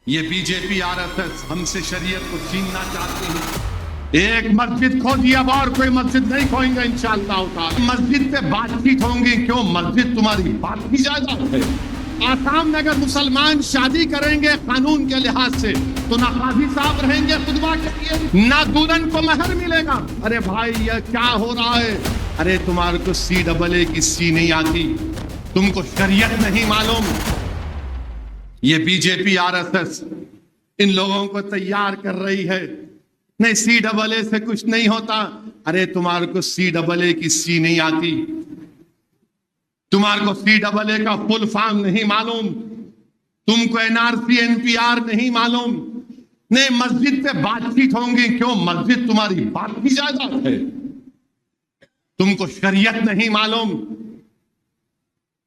یہ B J پی RSS ہم سے شریعت کو چھیننا چاہتے ہیں۔ ایک مسجد کھو دی، اب اور کوئی مسجد نہیں کھوئیں گے انشاءاللہ تعالی۔ مسجد پہ بات چیت ہوں گی، کیوں؟ مسجد تمہاری بات کی جائیداد ہے۔ آسام میں اگر مسلمان شادی کریں گے قانون کے لحاظ سے تو نہ قاضی صاحب رہیں گے خطبہ کے لیے، نہ دلہن کو مہر ملے گا۔ ارے بھائی یہ کیا ہو رہا ہے؟ ارے تمہارے کو CAA کی سی نہیں آتی، تم کو شریعت نہیں معلوم۔ یہ بی جے پی RSS ان لوگوں کو تیار کر رہی ہے، نہیں CAA سے کچھ نہیں ہوتا۔ ارے تمہارے کو CAA کی سی نہیں آتی، تمہارے کو CAA کا فل فارم نہیں معلوم، تم کو NRC NPR نہیں معلوم، نہیں مسجد پہ بات چیت ہوں گی، کیوں؟ مسجد تمہاری بات کی جائیداد ہے۔ تم کو شریعت نہیں معلوم،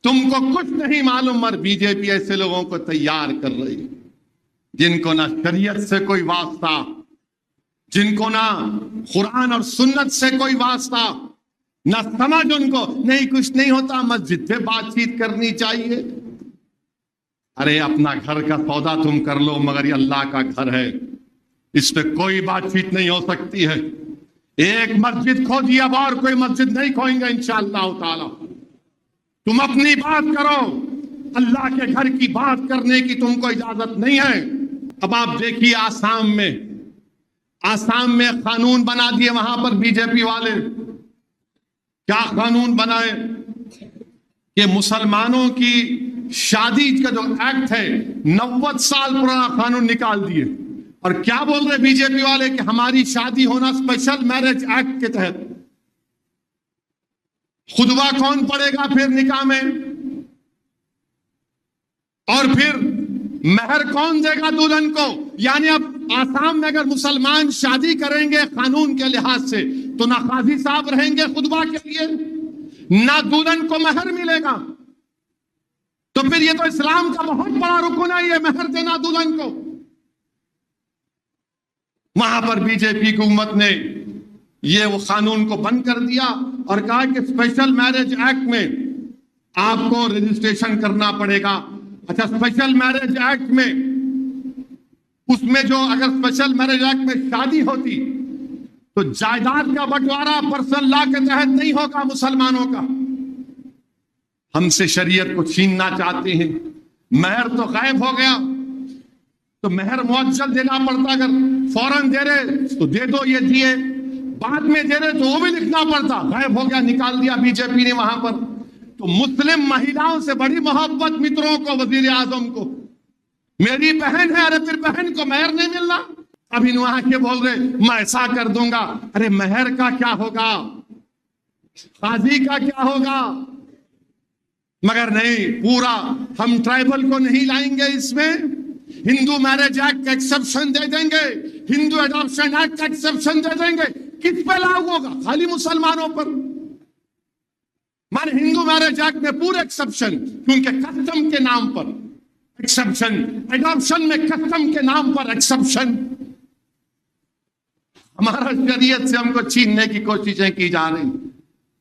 تم کو کچھ نہیں معلوم، اور بی جے پی ایسے لوگوں کو تیار کر رہی جن کو نہ شریعت سے کوئی واسطہ، جن کو نہ قرآن اور سنت سے کوئی واسطہ، نہ سمجھ ان کو، نہیں کچھ نہیں ہوتا، مسجد پہ بات چیت کرنی چاہیے۔ ارے اپنا گھر کا سودا تم کر لو، مگر یہ اللہ کا گھر ہے، اس پہ کوئی بات چیت نہیں ہو سکتی ہے۔ ایک مسجد کھو دی، اب اور کوئی مسجد نہیں کھوئیں گے انشاءاللہ تعالی۔ تم اپنی بات کرو، اللہ کے گھر کی بات کرنے کی تم کو اجازت نہیں ہے۔ اب آپ دیکھیے آسام میں قانون بنا دیے وہاں پر بی جے پی والے۔ کیا قانون بنائے کہ مسلمانوں کی شادی کا جو ایکٹ ہے 90 سال پرانا قانون نکال دیے، اور کیا بول رہے بی جے پی والے کہ ہماری شادی ہونا اسپیشل میرج ایکٹ کے تحت۔ خطبہ کون پڑھے گا پھر نکاح میں؟ اور پھر مہر کون دے گا دلہن کو؟ یعنی اب آسام میں اگر مسلمان شادی کریں گے قانون کے لحاظ سے تو نہ قاضی صاحب رہیں گے خطبہ کے لیے، نہ دلہن کو مہر ملے گا۔ تو پھر یہ تو اسلام کا بہت بڑا رکن ہے، یہ مہر دینا دلہن کو۔ وہاں پر بی جے پی حکومت نے یہ وہ قانون کو بند کر دیا اور کہا کہ اسپیشل میرج ایکٹ میں آپ کو رجسٹریشن کرنا پڑے گا۔ اچھا، اسپیشل میرج ایکٹ میں اس میں جو اگر اسپیشل میرج ایکٹ میں شادی ہوتی تو جائیداد کا بٹوارا پرسنل لا کے تحت نہیں ہوگا مسلمانوں کا۔ ہم سے شریعت کو چھیننا چاہتے ہیں۔ مہر تو غائب ہو گیا، تو مہر معجل دینا پڑتا، اگر فوراً دے رہے تو دے دو، یہ دیے، بعد میں دے رہے تو وہ بھی لکھنا پڑتا، غائب ہو گیا، نکال دیا بی جے پی نے وہاں پر۔ تو مسلم مہیلاؤں سے بڑی محبت متروں کو، وزیر اعظم کو، میری بہن ہے، ارے پھر بہن کو مہر نہیں ملنا؟ ابھی وہاں کے بول رہے میں ایسا کر دوں گا۔ ارے مہر کا کیا ہوگا، قاضی کا کیا ہوگا؟ مگر نہیں، پورا ہم ٹرائبل کو نہیں لائیں گے اس میں، ہندو میرج ایکٹ کا ایکسپشن دے دیں گے، ہندو ایڈاپشن ایکٹ کا ایکسپشن دے دیں گے۔ کس پہ لاگو ہوگا؟ خالی مسلمانوں پر۔ مانے ہندو میرج ایکٹ میں پورے ایکسپشن، کیونکہ کسٹم کے نام پر ایکسپشن، ایڈاپشن میں کسٹم کے نام پر ایکسپشن۔ ہمارا شریعت سے ہم کو چھیننے کی کوششیں کی جا رہی۔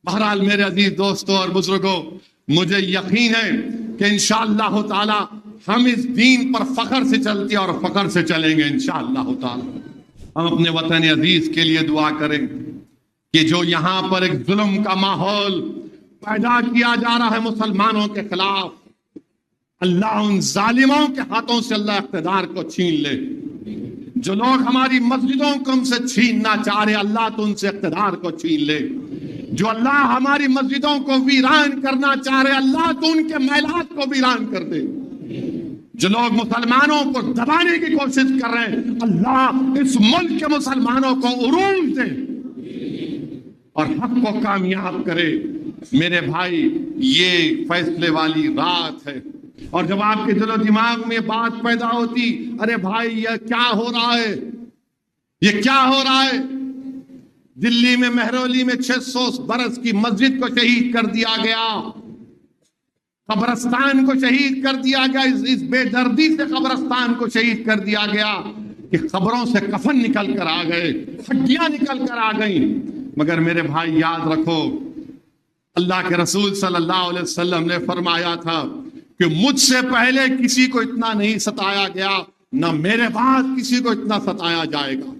بہرحال میرے عزیز دوستوں اور بزرگوں، مجھے یقین ہے کہ انشاءاللہ تعالی ہم اس دین پر فخر سے چلتے اور فخر سے چلیں گے انشاءاللہ تعالی۔ ہم اپنے وطن عزیز کے لیے دعا کریں کہ جو یہاں پر ایک ظلم کا ماحول پیدا کیا جا رہا ہے مسلمانوں کے خلاف، اللہ ان ظالموں کے ہاتھوں سے اللہ اقتدار کو چھین لے۔ جو لوگ ہماری مسجدوں کو ہم سے چھیننا چاہ رہے، اللہ تو ان سے اقتدار کو چھین لے۔ جو اللہ ہماری مسجدوں کو ویران کرنا چاہ رہے، اللہ تو ان کے محلات کو ویران کر دے۔ جو لوگ مسلمانوں کو دبانے کی کوشش کر رہے ہیں، اللہ اس ملک کے مسلمانوں کو عروج دے اور حق کو کامیاب کرے۔ میرے بھائی، یہ فیصلے والی رات ہے، اور جب آپ کے دل و دماغ میں بات پیدا ہوتی، ارے بھائی یہ کیا ہو رہا ہے، یہ کیا ہو رہا ہے؟ دلی میں مہرولی میں 600 برس کی مسجد کو شہید کر دیا گیا، قبرستان کو شہید کر دیا گیا، اس بے دردی سے قبرستان کو شہید کر دیا گیا کہ قبروں سے کفن نکل کر آ گئے، ہڈیاں نکل کر آ گئیں۔ مگر میرے بھائی یاد رکھو، اللہ کے رسول صلی اللہ علیہ وسلم نے فرمایا تھا کہ مجھ سے پہلے کسی کو اتنا نہیں ستایا گیا نہ میرے بعد کسی کو اتنا ستایا جائے گا.